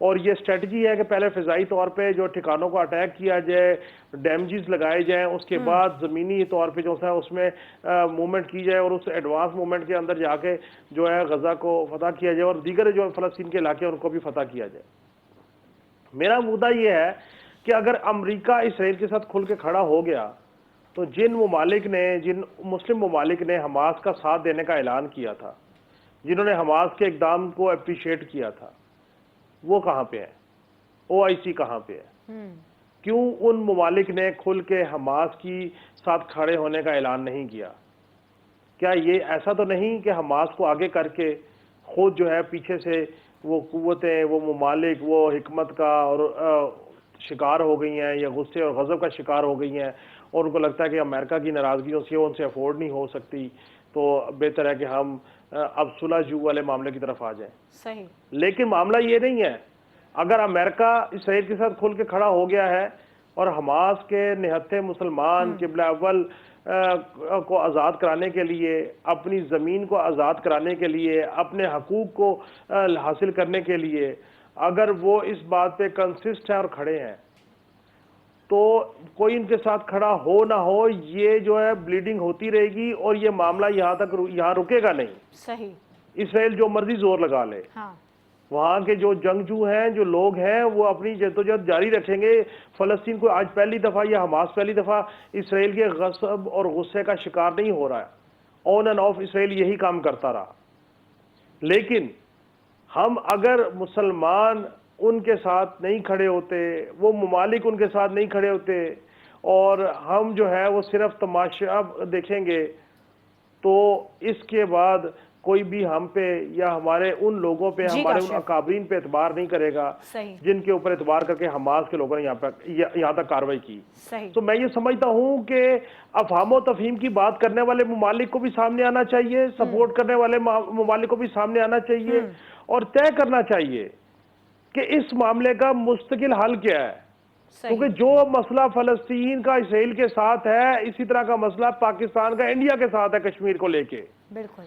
اور یہ اسٹریٹجی ہے کہ پہلے فضائی طور پہ جو ٹھکانوں کو اٹیک کیا جائے، ڈیمیجز لگائے جائیں، اس کے بعد زمینی طور پہ جو ہے اس میں موومنٹ کی جائے اور اس ایڈوانس موومنٹ کے اندر جا کے جو ہے غزہ کو فتح کیا جائے اور دیگر جو فلسطین کے علاقے ہیں ان کو بھی فتح کیا جائے۔ میرا مدعا یہ ہے کہ اگر امریکہ اسرائیل کے ساتھ کھل کے کھڑا ہو گیا تو جن مسلم ممالک نے حماس کا ساتھ دینے کا اعلان کیا تھا، جنہوں نے حماس کے اقدام کو اپریشیٹ کیا تھا، وہ کہاں پہ ہے؟ OIC کہاں پہ ہے؟ کیوں ان ممالک نے کھل کے حماس کی ساتھ کھڑے ہونے کا اعلان نہیں کیا؟ کیا یہ ایسا تو نہیں کہ حماس کو آگے کر کے خود جو ہے پیچھے سے وہ قوتیں، وہ ممالک، وہ حکمت کا اور شکار ہو گئی ہیں یا غصے اور غضب کا شکار ہو گئی ہیں اور ان کو لگتا ہے کہ امریکہ کی ناراضگیوں سے ان سے افورڈ نہیں ہو سکتی، تو بہتر ہے کہ ہم اب صلح جو والے معاملے کی طرف آ جائیں۔ صحیح۔ لیکن معاملہ یہ نہیں ہے۔ اگر امریکہ اسرائیل کے ساتھ کھل کے کھڑا ہو گیا ہے اور حماس کے نہتے مسلمان قبلہ اول کو آزاد کرانے کے لیے، اپنی زمین کو آزاد کرانے کے لیے، اپنے حقوق کو حاصل کرنے کے لیے اگر وہ اس بات پہ کنسسٹ ہے اور کھڑے ہیں، تو کوئی ان کے ساتھ کھڑا ہو نہ ہو، یہ جو ہے بلیڈنگ ہوتی رہے گی اور یہ معاملہ یہاں رکے گا نہیں۔ صحیح۔ اسرائیل جو مرضی زور لگا لے، ہاں، وہاں کے جو جنگجو ہیں، جو لوگ ہیں، وہ اپنی جدوجہد جاری رکھیں گے۔ فلسطین کو آج پہلی دفعہ یا حماس پہلی دفعہ اسرائیل کے غصب اور غصے کا شکار نہیں ہو رہا ہے۔ آن اینڈ آف اسرائیل یہی کام کرتا رہا۔ لیکن ہم اگر مسلمان ان کے ساتھ نہیں کھڑے ہوتے، وہ ممالک ان کے ساتھ نہیں کھڑے ہوتے اور ہم جو ہے وہ صرف تماشا دیکھیں گے، تو اس کے بعد کوئی بھی ہم پہ یا ہمارے ان لوگوں پہ، ہمارے ان اکابرین پہ اعتبار نہیں کرے گا جن کے اوپر اعتبار کر کے حماس کے لوگوں نے یہاں تک کارروائی کی۔ تو میں یہ سمجھتا ہوں کہ افہام و تفہیم کی بات کرنے والے ممالک کو بھی سامنے آنا چاہیے، سپورٹ کرنے والے ممالک کو بھی سامنے آنا چاہیے اور طے کرنا چاہیے کہ اس معاملے کا مستقل حل کیا ہے، کیونکہ جو مسئلہ فلسطین کا اسرائیل کے ساتھ ہے، اسی طرح کا مسئلہ پاکستان کا انڈیا کے ساتھ ہے کشمیر کو لے کے۔ بالکل۔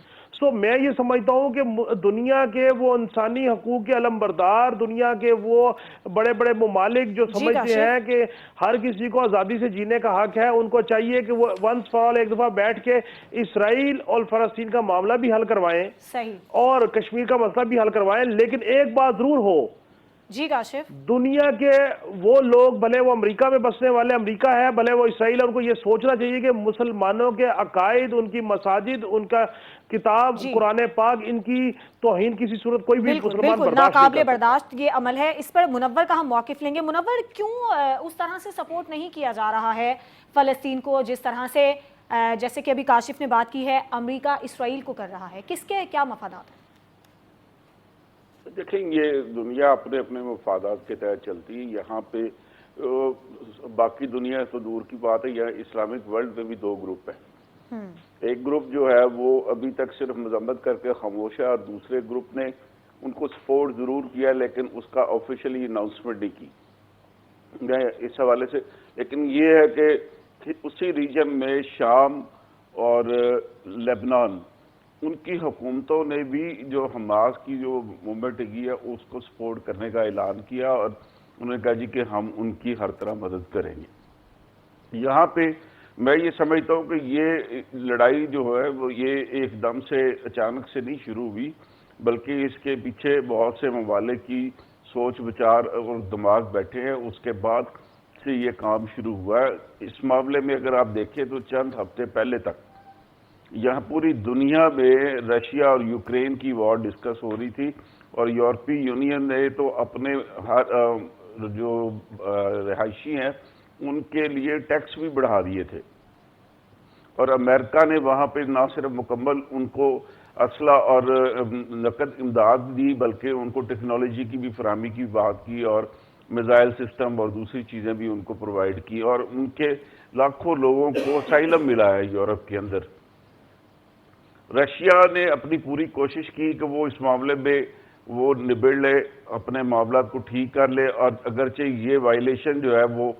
میں یہ سمجھتا ہوں کہ دنیا کے وہ انسانی حقوق کے علمبردار، دنیا کے وہ بڑے بڑے ممالک جو سمجھتے ہیں کہ ہر کسی کو آزادی سے جینے کا حق ہے، ان کو چاہیے کہ وہ ونس فار آل ایک دفعہ بیٹھ کے اسرائیل اور فلسطین کا معاملہ بھی حل کروائیں اور کشمیر کا مسئلہ بھی حل کروائیں۔ لیکن ایک بات ضرور ہو، جی کاشف، دنیا کے وہ لوگ، بھلے وہ امریکہ میں بسنے والے امریکہ ہے، بھلے وہ اسرائیل، ان کو یہ سوچنا چاہیے کہ مسلمانوں کے عقائد، ان کی مساجد، ان کا کتاب قرآن پاک، ان کی توہین کسی صورت کوئی بھی مسلمان برداشت نہیں ناقابل برداشت یہ عمل ہے۔ اس پر منور کا ہم موقف لیں گے۔ منور، کیوں اس طرح سے سپورٹ نہیں کیا جا رہا ہے فلسطین کو جس طرح سے، جیسے کہ ابھی کاشف نے بات کی ہے، امریکہ اسرائیل کو کر رہا ہے؟ کس کے کیا مفادات ہیں؟ دیکھیں، یہ دنیا اپنے اپنے مفادات کے تحت چلتی ہے۔ یہاں پہ باقی دنیا تو دور کی بات ہے، یہاں اسلامک ورلڈ میں بھی دو گروپ ہیں۔ ایک گروپ جو ہے وہ ابھی تک صرف مذمت کر کے خاموش ہے، اور دوسرے گروپ نے ان کو سپورٹ ضرور کیا لیکن اس کا آفیشلی اناؤنسمنٹ نہیں کی میں اس حوالے سے۔ لیکن یہ ہے کہ اسی ریجن میں شام اور لبنان، ان کی حکومتوں نے بھی جو حماس کی جو موومنٹ کی ہے اس کو سپورٹ کرنے کا اعلان کیا، اور انہوں نے کہا جی کہ ہم ان کی ہر طرح مدد کریں گے۔ یہاں پہ میں یہ سمجھتا ہوں کہ یہ لڑائی جو ہے وہ یہ ایک دم سے اچانک سے نہیں شروع ہوئی، بلکہ اس کے پیچھے بہت سے ممالک کی سوچ وچار اور دماغ بیٹھے ہیں، اس کے بعد سے یہ کام شروع ہوا ہے۔ اس معاملے میں اگر آپ دیکھیں تو چند ہفتے پہلے تک یہاں پوری دنیا میں رشیا اور یوکرین کی وار ڈسکس ہو رہی تھی، اور یورپی یونین نے تو اپنے جو رہائشی ہیں ان کے لیے ٹیکس بھی بڑھا دیے تھے، اور امریکہ نے وہاں پہ نہ صرف مکمل ان کو اسلحہ اور نقد امداد دی، بلکہ ان کو ٹیکنالوجی کی بھی فراہمی کی بات کی، اور میزائل سسٹم اور دوسری چیزیں بھی ان کو پرووائڈ کی، اور ان کے لاکھوں لوگوں کو اسائلم ملا ہے یورپ کے اندر۔ رشیا نے اپنی پوری کوشش کی کہ وہ اس معاملے میں وہ نبڑ لے، اپنے معاملات کو ٹھیک کر لے، اور اگرچہ یہ وائلیشن جو ہے وہ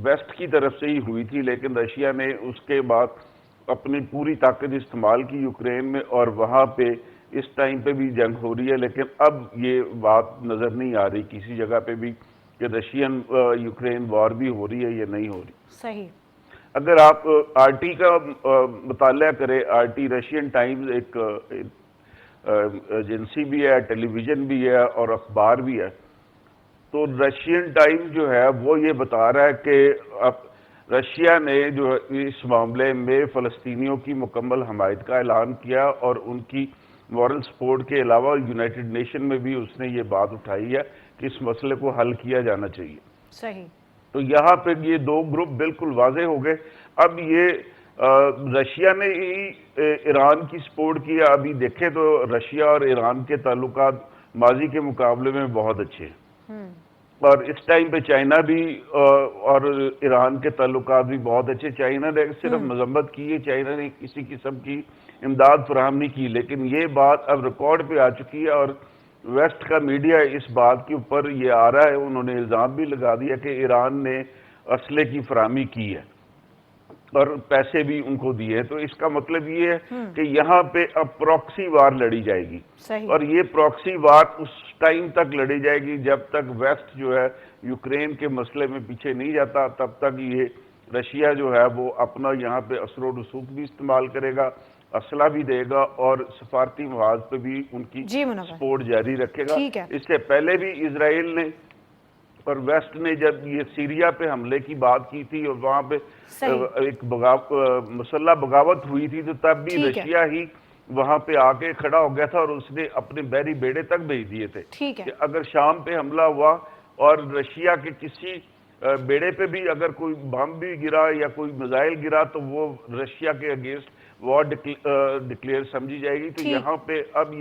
ویسٹ کی طرف سے ہی ہوئی تھی، لیکن رشیا نے اس کے بعد اپنی پوری طاقت استعمال کی یوکرین میں، اور وہاں پہ اس ٹائم پہ بھی جنگ ہو رہی ہے، لیکن اب یہ بات نظر نہیں آ رہی کسی جگہ پہ بھی کہ رشین یوکرین وار بھی ہو رہی ہے یا نہیں ہو رہی۔ صحیح۔ اگر آپ آر ٹی کا مطالعہ کریں، آر ٹی رشین ٹائمز ایک ایجنسی بھی ہے، ٹیلی ویژن بھی ہے اور اخبار بھی ہے، تو رشین ٹائم جو ہے وہ یہ بتا رہا ہے کہ اب رشیا نے جو اس معاملے میں فلسطینیوں کی مکمل حمایت کا اعلان کیا، اور ان کی مورل سپورٹ کے علاوہ یونائٹڈ نیشن میں بھی اس نے یہ بات اٹھائی ہے کہ اس مسئلے کو حل کیا جانا چاہیے۔ صحیح۔ تو یہاں پہ یہ دو گروپ بالکل واضح ہو گئے۔ اب یہ رشیا نے ہی ایران کی سپورٹ کیا، ابھی دیکھیں تو رشیا اور ایران کے تعلقات ماضی کے مقابلے میں بہت اچھے ہیں، اور اس ٹائم پہ چائنا بھی اور ایران کے تعلقات بھی بہت اچھے۔ چائنا نے صرف مذمت کی ہے، چائنا نے کسی قسم کی امداد فراہم نہیں کی، لیکن یہ بات اب ریکارڈ پہ آ چکی ہے، اور ویسٹ کا میڈیا اس بات کے اوپر یہ آ رہا ہے، انہوں نے الزام بھی لگا دیا کہ ایران نے اسلحے کی فراہمی کی ہے اور پیسے بھی ان کو دیے، تو اس کا مطلب یہ ہے کہ یہاں پہ اب پراکسی وار لڑی جائے گی، اور یہ پراکسی وار اس ٹائم تک لڑی جائے گی جب تک ویسٹ جو ہے یوکرین کے مسئلے میں پیچھے نہیں جاتا، تب تک یہ رشیا جو ہے وہ اپنا یہاں پہ اثر و رسوخ بھی استعمال کرے گا، اسلحہ بھی دے گا، اور سفارتی محاذ پہ بھی ان کی سپورٹ جاری رکھے گا۔ اس سے پہلے بھی اسرائیل نے اور ویسٹ نے جب یہ سیریا پہ حملے کی بات کی تھی اور وہاں پہ ایک مسلح بغاوت ہوئی تھی، تو تب بھی رشیا ہی وہاں پہ آ کے کھڑا ہو گیا تھا، اور اس نے اپنے بحری بیڑے تک بھیج دیے تھے کہ اگر شام پہ حملہ ہوا اور رشیا کے کسی بیڑے پہ بھی اگر کوئی بم بھی گرا یا کوئی میزائل گرا تو وہ رشیا کے اگینسٹ وار ڈکلیئر سمجھی جائے گی۔ تو یہاں پہ اب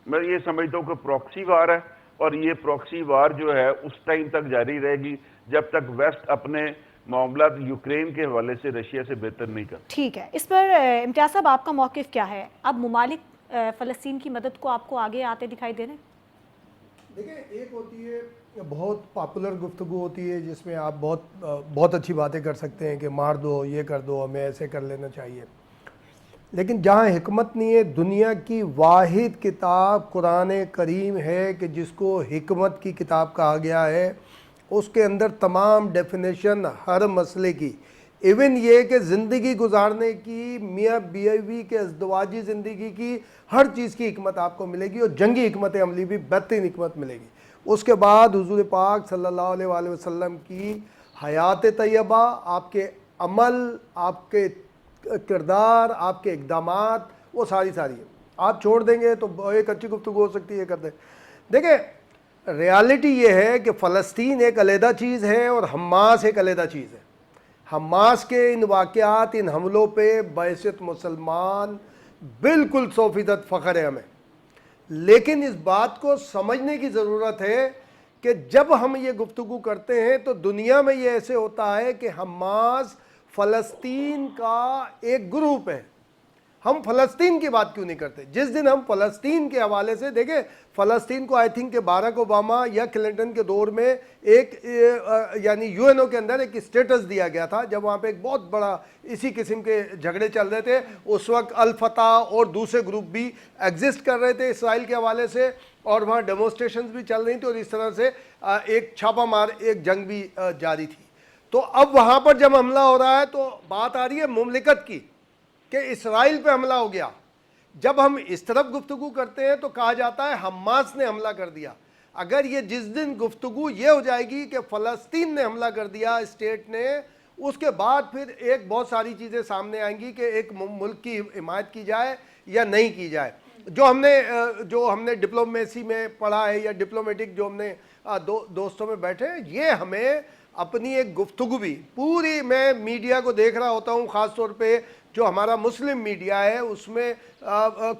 میں یہ سمجھتا ہوں کہ پراکسی وار ہے، اور یہ پراکسی وار جو ہے اس ٹائم تک جاری رہے گی جب تک ویسٹ اپنے معاملات یوکرین کے حوالے سے رشیا سے بہتر نہیں کرتا۔ ٹھیک ہے، اس پر امتیاز صاحب آپ کا موقف کیا ہے؟ اب ممالک فلسطین کی مدد کو آپ کو آگے آتے دکھائی دے رہے ہیں؟ دیکھیں، ایک ہوتی ہے بہت پاپولر گفتگو ہوتی ہے جس میں آپ بہت اچھی باتیں کر سکتے ہیں کہ مار دو، یہ کر دو، ہمیں ایسے کر لینا چاہیے، لیکن جہاں حکمت نہیں ہے، دنیا کی واحد کتاب قرآن کریم ہے کہ جس کو حکمت کی کتاب کہا گیا ہے، اس کے اندر تمام ڈیفینیشن ہر مسئلے کی، ایون یہ کہ زندگی گزارنے کی، میاں بیوی کے ازدواجی زندگی کی، ہر چیز کی حکمت آپ کو ملے گی، اور جنگی حکمت عملی بھی بہترین حکمت ملے گی۔ اس کے بعد حضور پاک صلی اللہ علیہ وآلہ وسلم کی حیات طیبہ، آپ کے عمل، آپ کے کردار، آپ کے اقدامات، وہ ساری ہے۔ آپ چھوڑ دیں گے تو ایک اچھی گفتگو ہو سکتی ہے، کر دیں۔ دیکھیں، ریالٹی یہ ہے کہ فلسطین ایک علیحدہ چیز ہے اور حماس ایک علیحدہ چیز ہے۔ حماس کے ان واقعات، ان حملوں پہ بحیثیت مسلمان بالکل 100% فخر ہے ہمیں، لیکن اس بات کو سمجھنے کی ضرورت ہے کہ جب ہم یہ گفتگو کرتے ہیں تو دنیا میں یہ ایسے ہوتا ہے کہ حماس فلسطین کا ایک گروپ ہے، ہم فلسطین کی بات کیوں نہیں کرتے؟ جس دن ہم فلسطین کے حوالے سے دیکھیں، فلسطین کو آئی تھنک کہ باراک اوباما یا کلنٹن کے دور میں ایک یعنی یو این او کے اندر ایک اسٹیٹس دیا گیا تھا، جب وہاں پہ ایک بہت بڑا اسی قسم کے جھگڑے چل رہے تھے۔ اس وقت الفتح اور دوسرے گروپ بھی ایگزسٹ کر رہے تھے اسرائیل کے حوالے سے، اور وہاں ڈیمونسٹریشنز بھی چل رہی تھی، اور اس طرح سے ایک چھاپہ مار ایک جنگ بھی جاری تھی۔ تو اب وہاں پر جب حملہ ہو رہا ہے تو بات آ رہی ہے مملکت کی کہ اسرائیل پہ حملہ ہو گیا۔ جب ہم اس طرف گفتگو کرتے ہیں تو کہا جاتا ہے حماس نے حملہ کر دیا۔ اگر یہ جس دن گفتگو یہ ہو جائے گی کہ فلسطین نے حملہ کر دیا اسٹیٹ نے، اس کے بعد پھر ایک بہت ساری چیزیں سامنے آئیں گی کہ ایک ملک کی حمایت کی جائے یا نہیں کی جائے۔ جو ہم نے ڈپلومیسی میں پڑھا ہے یا ڈپلومیٹک جو ہم نے دوستوں میں بیٹھے ہیں، یہ ہمیں اپنی ایک گفتگو بھی پوری، میں میڈیا کو دیکھ رہا ہوتا ہوں، خاص طور پہ جو ہمارا مسلم میڈیا ہے، اس میں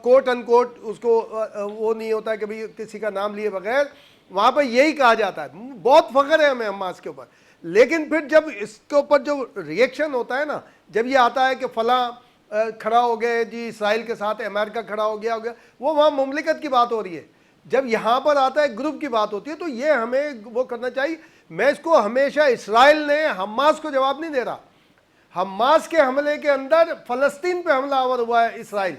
کوٹ ان کوٹ اس کو وہ نہیں ہوتا کہ بھئی کسی کا نام لیے بغیر، وہاں پہ یہی کہا جاتا ہے۔ بہت فخر ہے ہمیں حماس کے اوپر، لیکن پھر جب اس کے اوپر جو ریئیکشن ہوتا ہے نا، جب یہ آتا ہے کہ فلاں کھڑا ہو گئے جی اسرائیل کے ساتھ، امریکہ کھڑا ہو گیا وہ وہاں مملکت کی بات ہو رہی ہے۔ جب یہاں پر آتا ہے گروپ کی بات ہوتی ہے تو یہ ہمیں وہ کرنا چاہیے۔ میں اس کو ہمیشہ اسرائیل نے حماس کو جواب نہیں دے رہا، حماس کے حملے کے اندر فلسطین پہ حملہ آور ہوا ہے اسرائیل،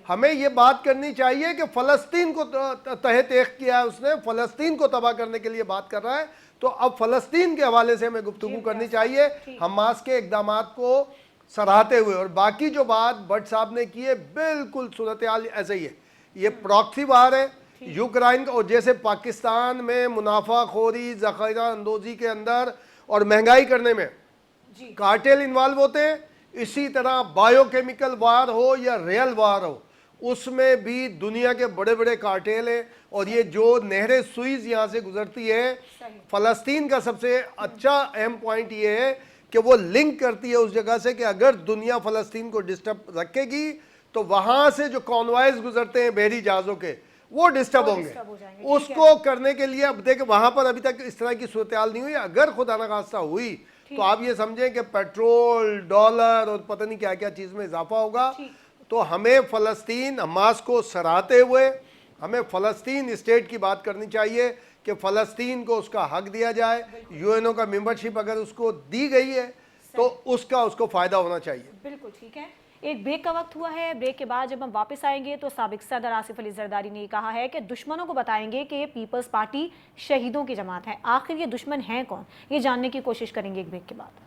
ہمیں یہ بات کرنی چاہیے کہ فلسطین کو تحت ایک کیا ہے اس نے، فلسطین کو تباہ کرنے کے لیے بات کر رہا ہے، تو اب فلسطین کے حوالے سے ہمیں گفتگو کرنی چاہیے حماس کے اقدامات کو سراہتے ہوئے. اور باقی جو بات بٹ صاحب نے کی ہے بالکل صورتحال ایسے ہی ہے. یہ پراکسی وار ہے یوکرائن کا، اور جیسے پاکستان میں منافع خوری، ذخیرہ اندوزی کے اندر اور مہنگائی کرنے میں کارٹیل انوالو ہوتے ہیں، اسی طرح بایو کیمیکل وار ہو یا ریل وار ہو، اس میں بھی دنیا کے بڑے بڑے کارٹیل ہیں. اور یہ جو نہر سوئز یہاں سے گزرتی ہے، فلسطین کا سب سے اچھا اہم پوائنٹ یہ ہے کہ وہ لنک کرتی ہے اس جگہ سے کہ اگر دنیا فلسطین کو ڈسٹرب رکھے گی تو وہاں سے جو کانوائز گزرتے ہیں بحری جہازوں کے وہ ڈسٹرب ہوں گے. اس کو کرنے کے لیے اب دیکھیں وہاں پر ابھی تک اس طرح کی صورتحال نہیں ہوئی. اگر خدا نخواستہ ہوئی تو آپ یہ سمجھیں کہ پیٹرول، ڈالر اور پتہ نہیں کیا کیا چیز میں اضافہ ہوگا. تو ہمیں فلسطین، حماس کو سراہتے ہوئے ہمیں فلسطین اسٹیٹ کی بات کرنی چاہیے کہ فلسطین کو اس کا حق دیا جائے. یو این او کا ممبرشپ اگر اس کو دی گئی ہے تو اس کو فائدہ ہونا چاہیے. بالکل ٹھیک ہے. ایک بریک کا وقت ہوا ہے. بریک کے بعد جب ہم واپس آئیں گے تو سابق صدر آصف علی زرداری نے کہا ہے کہ دشمنوں کو بتائیں گے کہ یہ پیپلز پارٹی شہیدوں کی جماعت ہے. آخر یہ دشمن ہیں کون، یہ جاننے کی کوشش کریں گے ایک بریک کے بعد.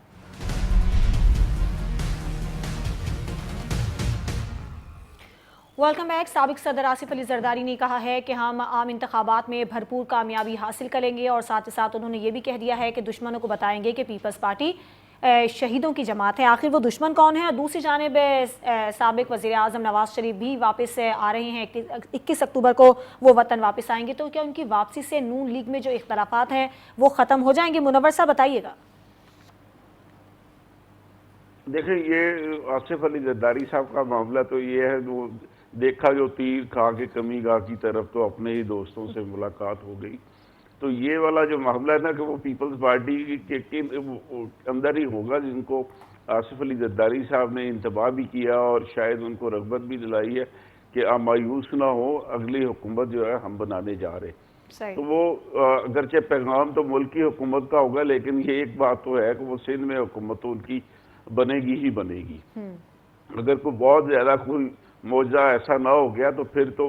Welcome back. سابق صدر آصف علی زرداری نے کہا ہے کہ ہم عام انتخابات میں بھرپور کامیابی حاصل کریں گے، اور ساتھ ہی ساتھ انہوں نے یہ بھی کہہ دیا ہے کہ دشمنوں کو بتائیں گے کہ پیپلز پارٹی شہیدوں کی جماعت ہے. آخر وہ دشمن کون ہے؟ اور دوسری جانب سابق وزیر اعظم نواز شریف بھی واپس آ رہے ہیں. 21 اکتوبر کو وہ وطن واپس آئیں گے، تو کیا ان کی واپسی سے نون لیگ میں جو اختلافات ہیں وہ ختم ہو جائیں گے؟ منور صاحب بتائیے گا. دیکھیں یہ آصف علی زرداری صاحب کا معاملہ تو یہ ہے، وہ دیکھا جو تیر کھا کے کمی گاہ کی طرف تو اپنے ہی دوستوں سے ملاقات ہو گئی. تو یہ والا جو معاملہ ہے نا کہ وہ پیپلز پارٹی کے اندر ہی ہوگا، جن کو آصف علی زرداری صاحب نے انتباہ بھی کیا اور شاید ان کو رغبت بھی دلائی ہے کہ آپ مایوس نہ ہو، اگلی حکومت جو ہے ہم بنانے جا رہے. تو وہ اگرچہ پیغام تو ملک کی حکومت کا ہوگا، لیکن یہ ایک بات تو ہے کہ وہ سندھ میں حکومت تو ان کی بنے گی ہی بنے گی. اگر کوئی بہت زیادہ کوئی معجزہ ایسا نہ ہو گیا تو پھر تو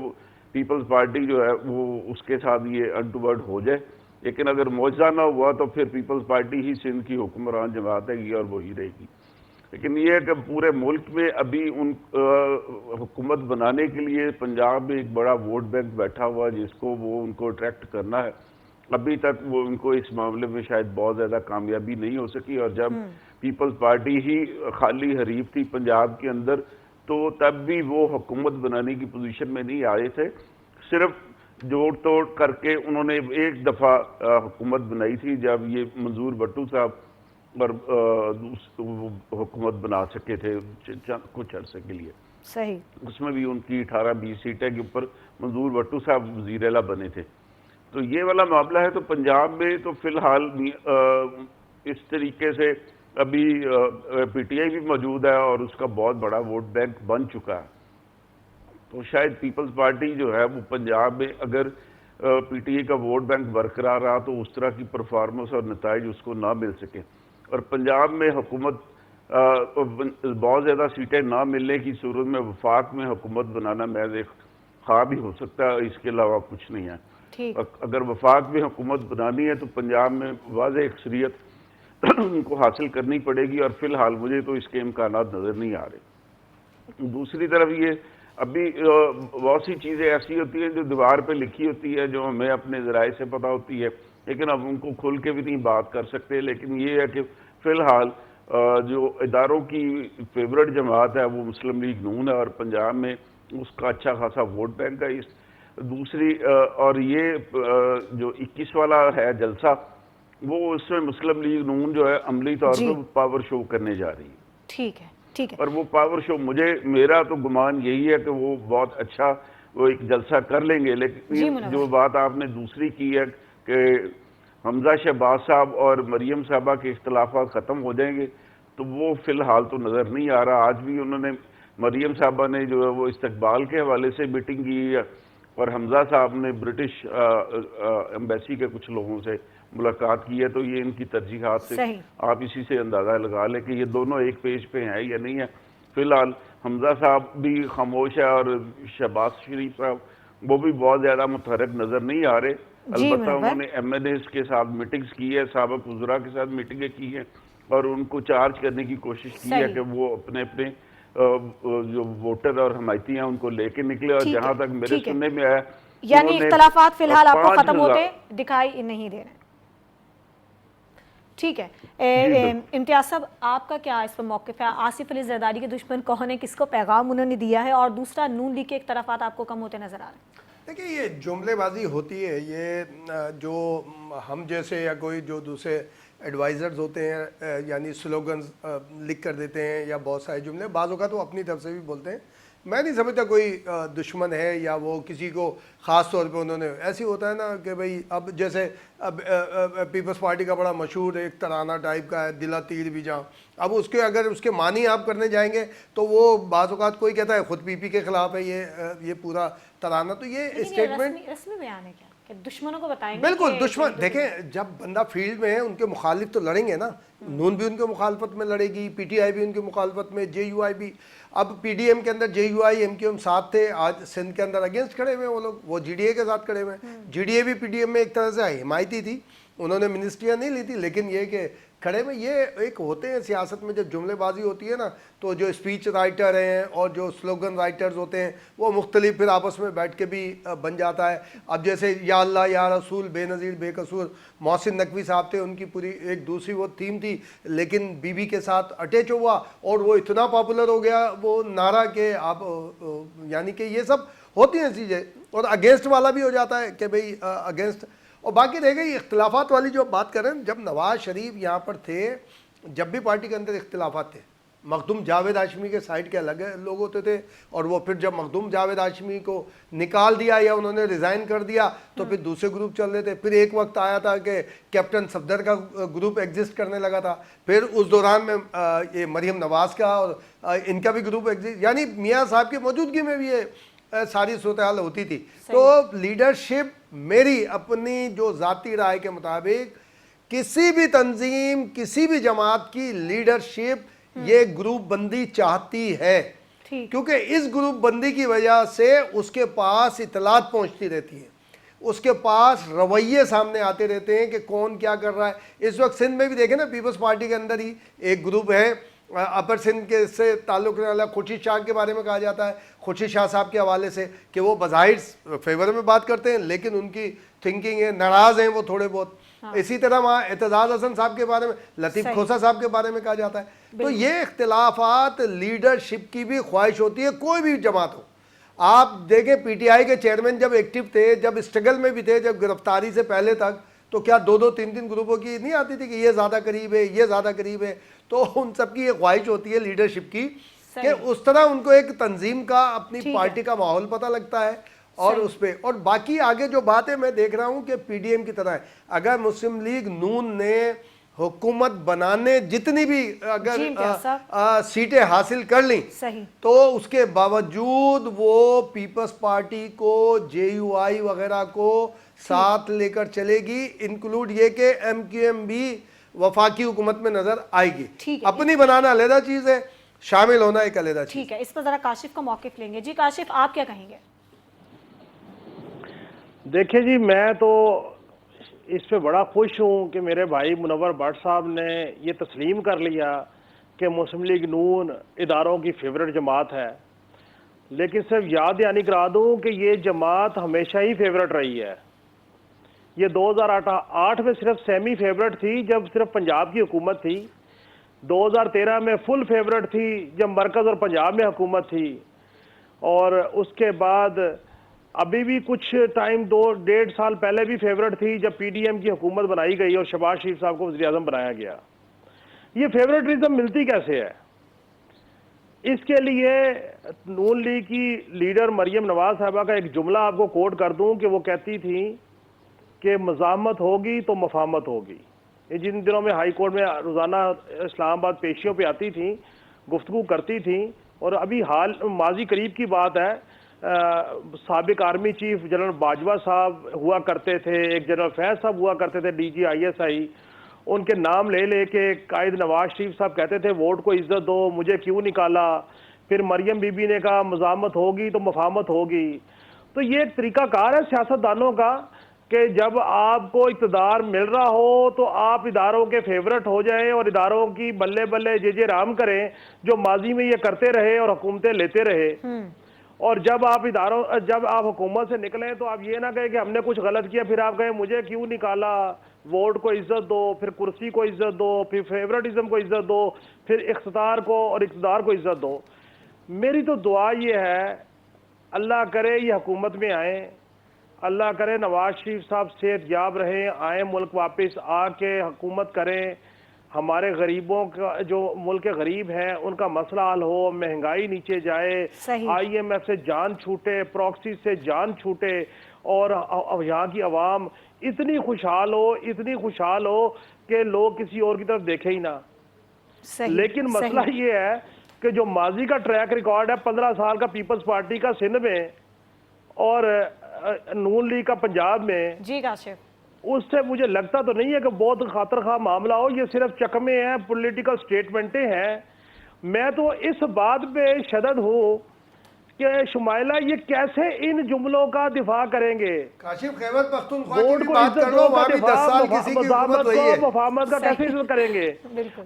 پیپلز پارٹی جو ہے وہ اس کے ساتھ یہ انٹورڈ ہو جائے. لیکن اگر معجزہ نہ ہوا تو پھر پیپلز پارٹی ہی سندھ کی حکمران جماعت ہے گی اور وہی رہے گی. لیکن یہ ہے کہ پورے ملک میں ابھی ان حکومت بنانے کے لیے پنجاب میں ایک بڑا ووٹ بینک بیٹھا ہوا ہے جس کو وہ ان کو اٹریکٹ کرنا ہے. ابھی تک وہ ان کو اس معاملے میں شاید بہت زیادہ کامیابی نہیں ہو سکی، اور جب پیپلز پارٹی ہی خالی حریف تھی پنجاب کے اندر تو تب بھی وہ حکومت بنانے کی پوزیشن میں نہیں آئے تھے. صرف جوڑ توڑ کر کے انہوں نے ایک دفعہ حکومت بنائی تھی جب یہ منظور بھٹو صاحب اور حکومت بنا سکے تھے کچھ عرصے کے لیے. صحیح. اس میں بھی ان کی 18-20 سیٹیں کے اوپر منظور بھٹو صاحب وزیر اعلیٰ بنے تھے. تو یہ والا معاملہ ہے. تو پنجاب میں تو فی الحال اس طریقے سے ابھی پی ٹی آئی بھی موجود ہے اور اس کا بہت بڑا ووٹ بینک بن چکا ہے. تو شاید پیپلز پارٹی جو ہے وہ پنجاب میں اگر پی ٹی آئی کا ووٹ بینک برقرار رہا تو اس طرح کی پرفارمنس اور نتائج اس کو نہ مل سکے. اور پنجاب میں حکومت بہت زیادہ سیٹیں نہ ملنے کی صورت میں وفاق میں حکومت بنانا محض ایک خواب ہی ہو سکتا ہے، اس کے علاوہ کچھ نہیں ہے. اگر وفاق میں حکومت بنانی ہے تو پنجاب میں واضح اکثریت ان کو حاصل کرنی پڑے گی، اور فی الحال مجھے تو اس کے امکانات نظر نہیں آ رہے. دوسری طرف یہ ابھی بہت سی چیزیں ایسی ہوتی ہیں جو دیوار پہ لکھی ہوتی ہے، جو ہمیں اپنے ذرائع سے پتہ ہوتی ہے، لیکن اب ان کو کھل کے بھی نہیں بات کر سکتے. لیکن یہ ہے کہ فی الحال جو اداروں کی فیورٹ جماعت ہے وہ مسلم لیگ نون ہے، اور پنجاب میں اس کا اچھا خاصا ووٹ بینک ہے. دوسری اور یہ جو 21 والا ہے جلسہ، وہ اس میں مسلم لیگ نون جو ہے عملی طور پہ پاور شو کرنے جا رہی ہے. ٹھیک ہے ٹھیک ہے. اور وہ پاور شو میرا تو گمان یہی ہے کہ وہ بہت اچھا وہ ایک جلسہ کر لیں گے. لیکن جو بات آپ نے دوسری کی ہے کہ حمزہ شہباز صاحب اور مریم صاحبہ کے اختلافات ختم ہو جائیں گے، تو وہ فی الحال تو نظر نہیں آ رہا. آج بھی انہوں نے مریم صاحبہ نے جو ہے وہ استقبال کے حوالے سے میٹنگ کی ہے، اور حمزہ صاحب نے برٹش ایمبیسی کے کچھ لوگوں سے ملاقات کی ہے. تو یہ ان کی ترجیحات سے آپ اسی سے اندازہ لگا لیں کہ یہ دونوں ایک پیج پہ ہیں یا نہیں ہے. فی الحال حمزہ صاحب بھی خاموش ہے اور شہباز شریف صاحب وہ بھی بہت زیادہ متحرک نظر نہیں آ رہے. البتہ انہوں نے ایم این ایز کے ساتھ میٹنگز کی ہے, سابق وزراء کے ساتھ میٹنگیں کی ہیں اور ان کو چارج کرنے کی کوشش کی ہے کہ وہ اپنے اپنے جو ووٹر اور حمایتی ہیں ان کو لے کے نکلے. اور جہاں تک میرے سننے میں آیا یعنی اختلافات فی الحال آپ کو ختم ہوتے دکھائی نہیں دے رہے. ٹھیک ہے امتیاز صاحب, آپ کا کیا اس پر موقف ہے؟ آصف علی زرداری کے دشمن کون ہے, کس کو پیغام انہوں نے دیا ہے؟ اور دوسرا, نون لیگ کے اختلافات آپ کو کم ہوتے نظر آ رہے ہیں؟ دیکھیں یہ جملے بازی ہوتی ہے, یہ جو ہم جیسے یا کوئی جو دوسرے ایڈوائزرز ہوتے ہیں یعنی سلوگنز لکھ کر دیتے ہیں یا بہت سارے جملے بعض اوقات وہ اپنی طرف سے بھی بولتے ہیں. میں نہیں سمجھتا کوئی دشمن ہے یا وہ کسی کو خاص طور پہ انہوں نے ایسی ہوتا ہے نا کہ بھئی اب جیسے اب پیپلز پارٹی کا بڑا مشہور ایک ترانہ ٹائپ کا ہے, دلا تیر بھی جاں. اب اس کے اگر اس کے معنی آپ کرنے جائیں گے تو وہ بعض اوقات کوئی کہتا ہے خود پی پی کے خلاف ہے یہ پورا ترانہ. تو یہ اسٹیٹمنٹ رسمی بیان ہے کیا کہ دشمنوں کو بتائیں گے؟ بالکل دشمن. دیکھیں جب بندہ فیلڈ میں ہے ان کے مخالف تو لڑیں گے نا. نون بھی ان کے مخالفت میں لڑے گی, پی ٹی آئی بھی ان کے مخالفت میں, جے یو آئی بھی. اب پی ڈی ایم کے اندر J U I M Q M ساتھ تھے, آج سندھ کے اندر اگینسٹ کھڑے ہوئے ہیں وہ لوگ, وہ جی ڈی اے کے ساتھ کھڑے ہوئے ہیں. جی ڈی اے بھی پی ڈی ایم میں ایک طرح سے حمایتی تھی, انہوں نے منسٹریاں نہیں لی تھی, لیکن یہ کہ کھڑے میں یہ ایک ہوتے ہیں سیاست میں جب جملے بازی ہوتی ہے نا تو جو اسپیچ رائٹر ہیں اور جو سلوگن رائٹرز ہوتے ہیں وہ مختلف پھر آپس میں بیٹھ کے بھی بن جاتا ہے. اب جیسے یا اللہ یا رسول بے نظیر بے قصور محسن نقوی صاحب تھے, ان کی پوری ایک دوسری وہ تھیم تھی, لیکن بی بی کے ساتھ اٹیچ ہوا اور وہ اتنا پاپولر ہو گیا وہ نعرہ کہ آپ یعنی کہ یہ سب ہوتی ہیں چیزیں. اور اگینسٹ والا بھی ہو جاتا ہے کہ بھئی اگینسٹ. اور باقی رہ گئی اختلافات والی جو بات کریں, جب نواز شریف یہاں پر تھے جب بھی پارٹی کے اندر اختلافات تھے, مخدوم جاوید ہاشمی کے سائڈ کے الگ لوگ ہوتے تھے, اور وہ پھر جب مخدوم جاوید ہاشمی کو نکال دیا یا انہوں نے ریزائن کر دیا تو پھر دوسرے گروپ چل رہے تھے. پھر ایک وقت آیا تھا کہ کیپٹن صفدر کا گروپ ایگزسٹ کرنے لگا تھا, پھر اس دوران میں یہ مریم نواز کا اور ان کا بھی گروپ ایگزسٹ, یعنی میاں صاحب کی موجودگی میں بھی یہ ساری صورتحال ہوتی تھی. تو لیڈرشپ میری اپنی جو ذاتی رائے کے مطابق کسی بھی تنظیم کسی بھی جماعت کی لیڈرشپ یہ گروپ بندی چاہتی ہے, کیونکہ اس گروپ بندی کی وجہ سے اس کے پاس اطلاعات پہنچتی رہتی ہیں, اس کے پاس رویے سامنے آتے رہتے ہیں کہ کون کیا کر رہا ہے. اس وقت سندھ میں بھی دیکھیں نا, پیپلز پارٹی کے اندر ہی ایک گروپ ہے اپر سندھ کے سے تعلق رکھنے والا, خورشید شاہ کے بارے میں کہا جاتا ہے, خورشید شاہ صاحب کے حوالے سے کہ وہ بظاہر فیور میں بات کرتے ہیں لیکن ان کی تھنکنگ ہے, ناراض ہیں وہ تھوڑے بہت. اسی طرح وہاں اعتزاز حسن صاحب کے بارے میں, لطیف کھوسہ صاحب کے بارے میں کہا جاتا ہے. تو یہ اختلافات لیڈرشپ کی بھی خواہش ہوتی ہے, کوئی بھی جماعت ہو. آپ دیکھیں پی ٹی آئی کے چیئرمین جب ایکٹیو تھے, جب اسٹرگل میں بھی تھے, جب گرفتاری سے پہلے تک, تو کیا دو دو تین تین گروپوں کی نہیں آتی تھی کہ یہ زیادہ قریب ہے یہ زیادہ قریب ہے. تو ان سب کی یہ خواہش ہوتی ہے لیڈرشپ کی کہ اس طرح ان کو ایک تنظیم کا اپنی پارٹی کا ماحول پتہ لگتا ہے اور اس پہ. اور باقی آگے جو بات ہے میں دیکھ رہا ہوں کہ پی ڈی ایم کی طرح ہے, اگر مسلم لیگ نون نے حکومت بنانے جتنی بھی اگر سیٹیں حاصل کر لیں تو اس کے باوجود وہ پیپلز پارٹی کو جے یو آئی وغیرہ کو ساتھ لے کر چلے گی, انکلوڈ یہ کہ ایم کیو ایم بھی وفاقی حکومت میں نظر آئے گی. اپنی بنانا علیحدہ چیز ہے, شامل ہونا ایک علیحدہ چیز. ٹھیک ہے, اس پر ذرا کاشف کا موقف لیں گے. جی کاشف, آپ کیا کہیں گے؟ دیکھیں جی, میں تو اس پہ بڑا خوش ہوں کہ میرے بھائی منور بٹ صاحب نے یہ تسلیم کر لیا کہ مسلم لیگ نون اداروں کی فیورٹ جماعت ہے. لیکن صرف یاد دہانی کرا دوں کہ یہ جماعت ہمیشہ ہی فیورٹ رہی ہے. یہ 2008 میں صرف سیمی فیورٹ تھی جب صرف پنجاب کی حکومت تھی, 2013 میں فل فیورٹ تھی جب مرکز اور پنجاب میں حکومت تھی, اور اس کے بعد ابھی بھی کچھ ٹائم 2.5 سال پہلے بھی فیورٹ تھی جب پی ڈی ایم کی حکومت بنائی گئی اور شہباز شریف صاحب کو وزیر اعظم بنایا گیا. یہ فیورٹزم ملتی کیسے ہے؟ اس کے لیے نون لیگ کی لیڈر مریم نواز صاحبہ کا ایک جملہ آپ کو کوٹ کر دوں کہ وہ کہتی تھیں کہ مزاحمت ہوگی تو مفاہمت ہوگی. یہ جن دنوں میں ہائی کورٹ میں روزانہ اسلام آباد پیشیوں پہ آتی تھیں, گفتگو کرتی تھیں, اور ابھی حال ماضی قریب کی بات ہے, سابق آرمی چیف جنرل باجوہ صاحب ہوا کرتے تھے, ایک جنرل فیض صاحب ہوا کرتے تھے D G I S I, ان کے نام لے لے کے قائد نواز شریف صاحب کہتے تھے ووٹ کو عزت دو، مجھے کیوں نکالا، پھر مریم بی بی نے کہا مزاحمت ہوگی تو مفاہمت ہوگی. تو یہ ایک طریقہ کار ہے سیاستدانوں کا کہ جب آپ کو اقتدار مل رہا ہو تو آپ اداروں کے فیورٹ ہو جائیں اور اداروں کی بلے بلے جے رام کریں جو ماضی میں یہ کرتے رہے اور حکومتیں لیتے رہے. اور جب آپ حکومت سے نکلیں تو آپ یہ نہ کہیں کہ ہم نے کچھ غلط کیا، پھر آپ کہیں مجھے کیوں نکالا. ووٹ کو عزت دو، پھر کرسی کو عزت دو، پھر فیورٹزم کو عزت دو، پھر اقتدار کو عزت دو. میری تو دعا یہ ہے اللہ کرے یہ حکومت میں آئیں، اللہ کرے نواز شریف صاحب صحت یاب رہیں، آئیں ملک واپس، آ کے حکومت کریں، ہمارے غریبوں کا جو ملک کے غریب ہیں ان کا مسئلہ حل ہو، مہنگائی نیچے جائے، آئی ایم ایف سے جان چھوٹے، پراکسی سے جان چھوٹے، اور یہاں کی عوام اتنی خوشحال ہو کہ لوگ کسی اور کی طرف دیکھیں ہی نہ. لیکن مسئلہ یہ ہے کہ جو ماضی کا ٹریک ریکارڈ ہے 15 سال کا پیپلز پارٹی کا سندھ میں اور نون لیگ کا پنجاب میں، جی کاشف، اس سے مجھے لگتا تو نہیں ہے کہ بہت خاطر خواہ معاملہ ہو. یہ صرف چکمے ہیں، پولیٹیکل سٹیٹمنٹیں ہیں. میں تو اس بات پہ شدد ہوں کہ شمائلہ یہ کیسے ان جملوں کا دفاع کریں گے. کاشف خیبر پختونخوا کی ووٹ بھی کو بات عزت کر دو لو، کا وہاں بھی 10 سال دفاع، کسی کی حکومت وہی ہے. مفاہمت کا کیسے عزت کریں گے.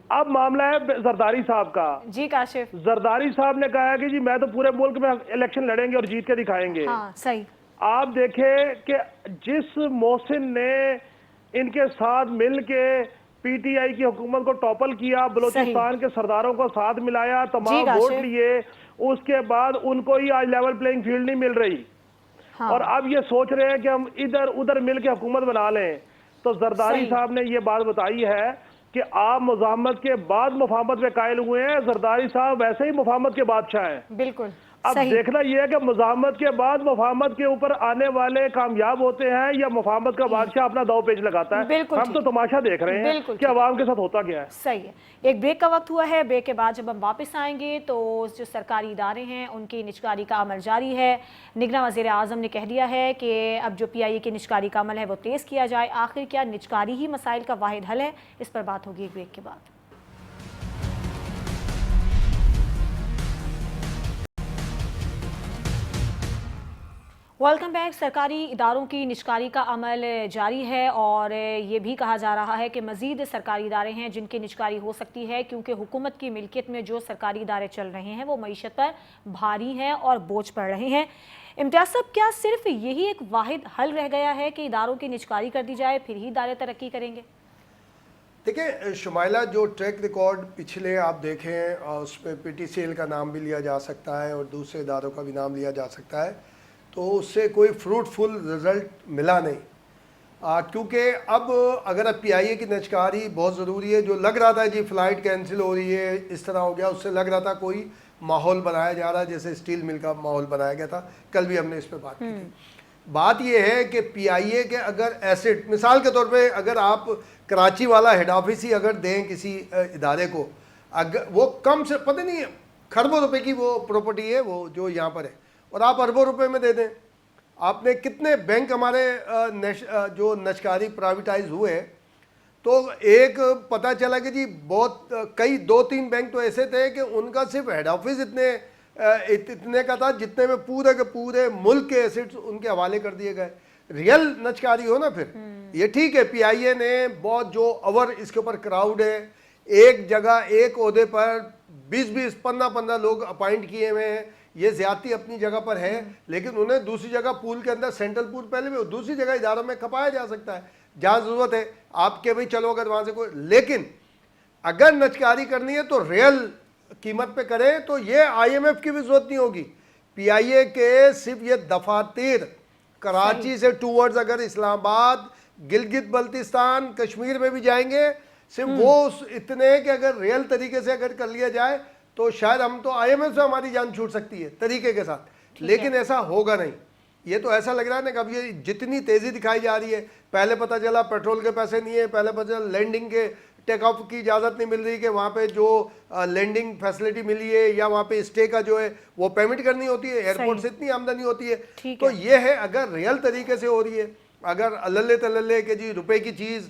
اب معاملہ ہے زرداری صاحب کا. جی کاشف، زرداری صاحب نے کہا ہے کہ جی میں تو پورے ملک میں الیکشن لڑیں گے اور جیت کے دکھائیں گے. ہاں صحیح. آپ دیکھیں کہ جس محسن نے ان کے ساتھ مل کے پی ٹی آئی کی حکومت کو ٹاپل کیا، بلوچستان کے سرداروں کو ساتھ ملایا، تمام ووٹ لیے، اس کے بعد ان کو ہی آج لیول پلینگ فیلڈ نہیں مل رہی، اور اب یہ سوچ رہے ہیں کہ ہم ادھر ادھر مل کے حکومت بنا لیں. تو زرداری صاحب نے یہ بات بتائی ہے کہ آپ مزاحمت کے بعد مفاہمت میں قائل ہوئے ہیں. زرداری صاحب ویسے ہی مفاہمت کے بادشاہ ہیں. بالکل. اب دیکھنا یہ ہے کہ مزاحمت کے بعد مفاہمت کے اوپر آنے والے کامیاب ہوتے ہیں یا مفاہمت کا بادشاہ اپنا دو پیج لگاتا ہے. ہم تو تماشا دیکھ رہے ہیں کہ عوام کے ساتھ ہوتا کیا ہے. صحیح ہے. ایک بریک کا وقت ہوا ہے. بریک کے بعد جب ہم واپس آئیں گے تو جو سرکاری ادارے ہیں ان کی نجکاری کا عمل جاری ہے. نگراں وزیر اعظم نے کہہ دیا ہے کہ اب جو پی آئی اے کی نجکاری کا عمل ہے وہ تیز کیا جائے. آخر کیا نجکاری ہی مسائل کا واحد حل ہے؟ اس پر بات ہوگی ایک بریک کے بعد. Welcome back. سرکاری اداروں کی نجکاری کا عمل جاری ہے اور یہ بھی کہا جا رہا ہے کہ مزید سرکاری ادارے ہیں جن کی نجکاری ہو سکتی ہے کیونکہ حکومت کی ملکیت میں جو سرکاری ادارے چل رہے ہیں وہ معیشت پر بھاری ہیں اور بوجھ پڑ رہے ہیں. امتیاز صاحب، کیا صرف یہی ایک واحد حل رہ گیا ہے کہ اداروں کی نجکاری کر دی جائے پھر ہی ادارے ترقی کریں گے؟ دیکھیں شمائلہ، جو ٹریک ریکارڈ پچھلے آپ دیکھیں اس پہ پی ٹی سی ایل کا نام بھی لیا جا سکتا ہے اور دوسرے اداروں کا بھی نام لیا جا سکتا ہے، تو اس سے کوئی فروٹفل رزلٹ ملا نہیں. کیونکہ اب اگر اب پی آئی اے کی نجکاری بہت ضروری ہے. جو لگ رہا تھا جی فلائٹ کینسل ہو رہی ہے اس طرح ہو گیا، اس سے لگ رہا تھا کوئی ماحول بنایا جا رہا ہے جیسے اسٹیل مل کا ماحول بنایا گیا تھا. کل بھی ہم نے اس پہ بات کی تھی. بات یہ ہے کہ پی آئی اے کے اگر ایسٹ، مثال کے طور پہ اگر آپ کراچی والا ہیڈ آفس ہی اگر دیں کسی ادارے کو، اگر وہ کم سے پتہ نہیں کھربوں روپے کی وہ پراپرٹی ہے وہ جو یہاں پر ہے، اور آپ اربوں روپے میں دے دیں. آپ نے کتنے بینک ہمارے جو نجکاری پرائیویٹائز ہوئے، تو ایک پتہ چلا کہ جی بہت کئی 2-3 بینک تو ایسے تھے کہ ان کا صرف ہیڈ آفس اتنے کا تھا جتنے میں پورے کے پورے ملک کے ایسٹس ان کے حوالے کر دیے گئے. ریئل نجکاری ہو نا پھر یہ ٹھیک ہے. پی آئی اے نے بہت جو اس کے اوپر کراؤڈ ہے، ایک جگہ ایک عہدے پر 20-20 15-15 لوگ اپائنٹ کیے ہوئے ہیں، یہ زیادتی اپنی جگہ پر ہے، لیکن انہیں دوسری جگہ پول کے اندر سینٹرل پول پہلے بھی دوسری جگہ اداروں میں کھپایا جا سکتا ہے جہاں ضرورت ہے آپ کے بھائی چلو اگر وہاں سے کوئی. لیکن اگر نجکاری کرنی ہے تو ریئل قیمت پہ کریں تو یہ آئی ایم ایف کی بھی ضرورت نہیں ہوگی. پی آئی اے کے صرف یہ دفاتر کراچی سے ٹورڈز اگر اسلام آباد، گلگت بلتستان، کشمیر میں بھی جائیں گے، صرف وہ اتنے کہ اگر ریئل طریقے سے اگر کر لیا جائے تو شاید ہم تو آئی ایم ایف سے ہماری جان چھوٹ سکتی ہے طریقے کے ساتھ. لیکن ایسا ہوگا نہیں. یہ تو ایسا لگ رہا ہے نا کہ اب یہ جتنی تیزی دکھائی جا رہی ہے، پہلے پتہ چلا پیٹرول کے پیسے نہیں ہیں، پہلے پتہ چلا لینڈنگ کے ٹیک آف کی اجازت نہیں مل رہی کہ وہاں پہ جو لینڈنگ فیسلٹی ملی ہے یا وہاں پہ اسٹے کا جو ہے وہ پیمنٹ کرنی ہوتی ہے، ایئرپورٹ سے اتنی آمدنی ہوتی ہے. تو یہ ہے اگر ریئل طریقے سے ہو رہی ہے، اگر اللہ تللے کہ جی روپے کی چیز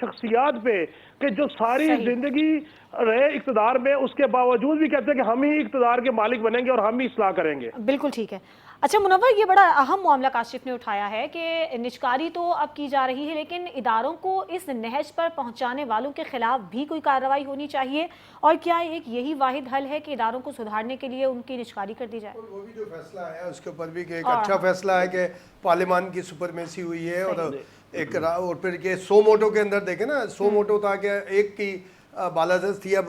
شخصیات پہ کہ جو ساری زندگی رہے اقتدار میں، اس کے باوجود بھی کہتے ہیں کہ ہم ہی اقتدار کے مالک بنیں گے اور ہم ہی اصلاح کریں گے. بالکل ٹھیک ہے. اچھا منور، یہ بڑا اہم معاملہ کاشف نے اٹھایا ہے کہ نجکاری تو اب کی جا رہی ہے، لیکن اداروں کو اس نہج پر پہنچانے والوں کے خلاف بھی کوئی کارروائی ہونی چاہیے، اور کیا ایک یہی واحد حل ہے کہ اداروں کو سدھارنے کے لیے ان کی نجکاری کر دی جائے؟ وہ بھی جو فیصلہ ہے اس کے اوپر بھی کہ ایک اچھا فیصلہ ہے کہ پارلیمان کی سپرمیسی ہوئی ہے، اور ایک اور پھر کہ سو موٹو کے اندر دیکھیں نا، سو موٹو تھا کہ ایک کی بالادست تھی، اب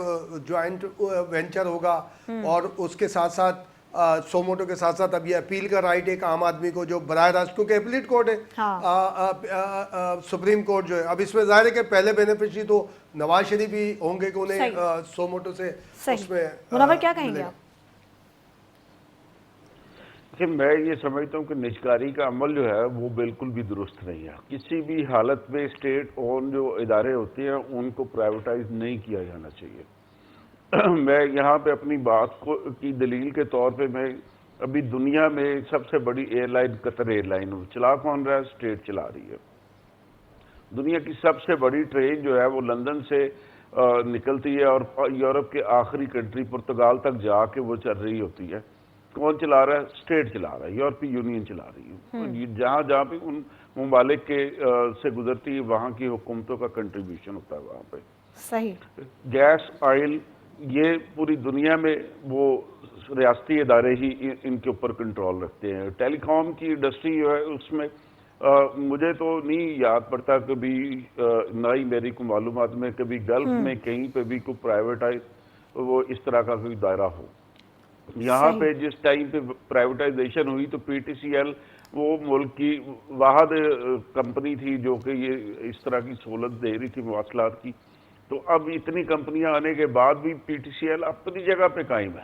جوائنٹ وینچر ہوگا، اور اس کے ساتھ ساتھ سو موٹو کے ساتھ ساتھ اب یہ اپیل کا رائٹ ایک عام آدمی کو جو براہ راست، کیونکہ اپیلیٹ کورٹ ہے، سپریم کورٹ جو ہے، اب اس میں ظاہر ہے کہ پہلے بینیفیشری تو نواز شریف ہی ہوں گے کہ انہیں سو موٹو سے اس میں. منور کیا کہیں گے آپ؟ میں یہ سمجھتا ہوں کہ نجکاری کا عمل جو ہے وہ بالکل بھی درست نہیں ہے. کسی بھی حالت میں اسٹیٹ اون جو ادارے ہوتے ہیں ان کو پرائیویٹائز نہیں کیا جانا چاہیے. میں یہاں پہ اپنی بات کی دلیل کے طور پہ، میں ابھی دنیا میں سب سے بڑی ایئر لائن قطر ایئر لائن چلا کون رہا ہے؟ اسٹیٹ چلا رہی ہے. دنیا کی سب سے بڑی ٹرین جو ہے وہ لندن سے نکلتی ہے اور یورپ کے آخری کنٹری پرتگال تک جا کے وہ چل رہی ہوتی ہے. کون چلا رہا ہے؟ اسٹیٹ چلا رہا ہے، یورپی یونین چلا رہی ہے. جہاں جہاں پہ ان ممالک کے سے گزرتی ہے وہاں کی حکومتوں کا کنٹریبیوشن ہوتا ہے وہاں پہ. صحیح. گیس، آئل، یہ پوری دنیا میں وہ ریاستی ادارے ہی ان کے اوپر کنٹرول رکھتے ہیں. ٹیلی کام کی انڈسٹری جو ہے اس میں مجھے تو نہیں یاد پڑتا کبھی، نہ ہی میری کو معلومات میں کبھی گلف میں کہیں پہ بھی کوئی پرائیویٹائز وہ اس طرح کا کوئی دائرہ ہو. یہاں پہ جس ٹائم پہ پرائیویٹائزیشن ہوئی تو پی ٹی سی ایل وہ ملک کی واحد کمپنی تھی جو کہ یہ اس طرح کی سہولت دے رہی تھی مواصلات کی. تو اب اتنی کمپنیاں آنے کے بعد بھی پی ٹی سی ایل اپنی جگہ پہ قائم ہے.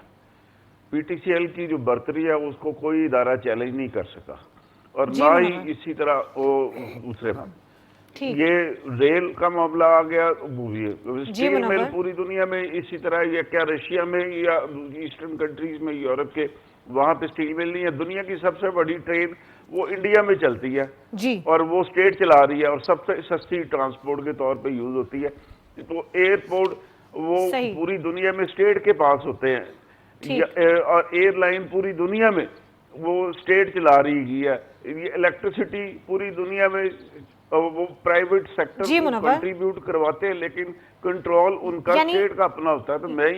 پی ٹی سی ایل کی جو برتری ہے اس کو کوئی ادارہ چیلنج نہیں کر سکا، اور نہ ہی اسی طرح وہ دوسرے میں. یہ ریل کا معاملہ آ گیا، وہ بھی اسٹیل مل پوری دنیا میں اسی طرح، یا کیا رشیا میں یا ایسٹرن کنٹریز میں یورپ کے وہاں پہ اسٹیل مل نہیں ہے. دنیا کی سب سے بڑی ٹرین وہ انڈیا میں چلتی ہے اور وہ اسٹیٹ چلا رہی ہے اور سب سے سستی ٹرانسپورٹ کے طور پہ یوز ہوتی ہے. تو ایئرپورٹ وہ پوری دنیا میں اسٹیٹ کے پاس ہوتے ہیں، اور ایئر لائن پوری دنیا میں وہ اسٹیٹ چلا رہی ہے. یہ الیکٹریسٹی پوری دنیا میں وہ پرائیویٹ سیکٹر کو کنٹریبیوٹ کرواتے ہیں، لیکن کنٹرول ان کا اسٹیٹ کا اپنا ہوتا ہے. تو میں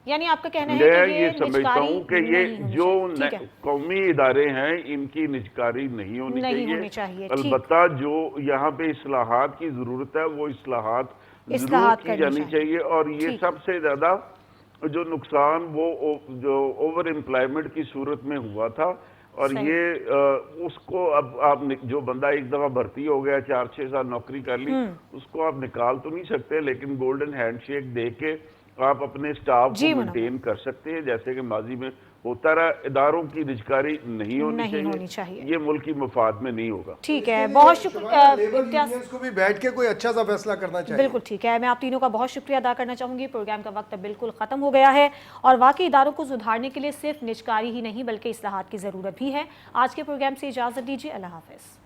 یعنی آپ کا کہنا ہے کہ یہ سمجھتا ہوں کہ یہ جو قومی ادارے ہیں ان کی نجکاری نہیں ہونی چاہیے. البتہ جو یہاں پہ اصلاحات کی ضرورت ہے وہ اصلاحات ضرور کی جانی چاہیے. اور یہ سب سے زیادہ جو نقصان وہ جو اوور امپلائمنٹ کی صورت میں ہوا تھا، اور یہ اس کو اب آپ جو بندہ ایک دفعہ بھرتی ہو گیا 4-6 سال نوکری کر لی، اس کو آپ نکال تو نہیں سکتے، لیکن گولڈن ہینڈ شیک دے کے آپ اپنے سٹاف کو مینٹین کر سکتے ہیں جیسے کہ ماضی میں ہوتا رہا. اداروں کی نجکاری نہیں ہونی چاہیے، یہ ملکی مفاد میں نہیں ہوگا. ٹھیک ہے، بہت شکریہ. کو بھی بیٹھ کے کوئی اچھا سا فیصلہ کرنا چاہیے. بالکل ٹھیک ہے، میں آپ تینوں کا بہت شکریہ ادا کرنا چاہوں گی. پروگرام کا وقت بالکل ختم ہو گیا ہے، اور واقعی اداروں کو سدھارنے کے لیے صرف نجکاری ہی نہیں بلکہ اصلاحات کی ضرورت بھی ہے. آج کے پروگرام سے اجازت دیجیے. اللہ حافظ.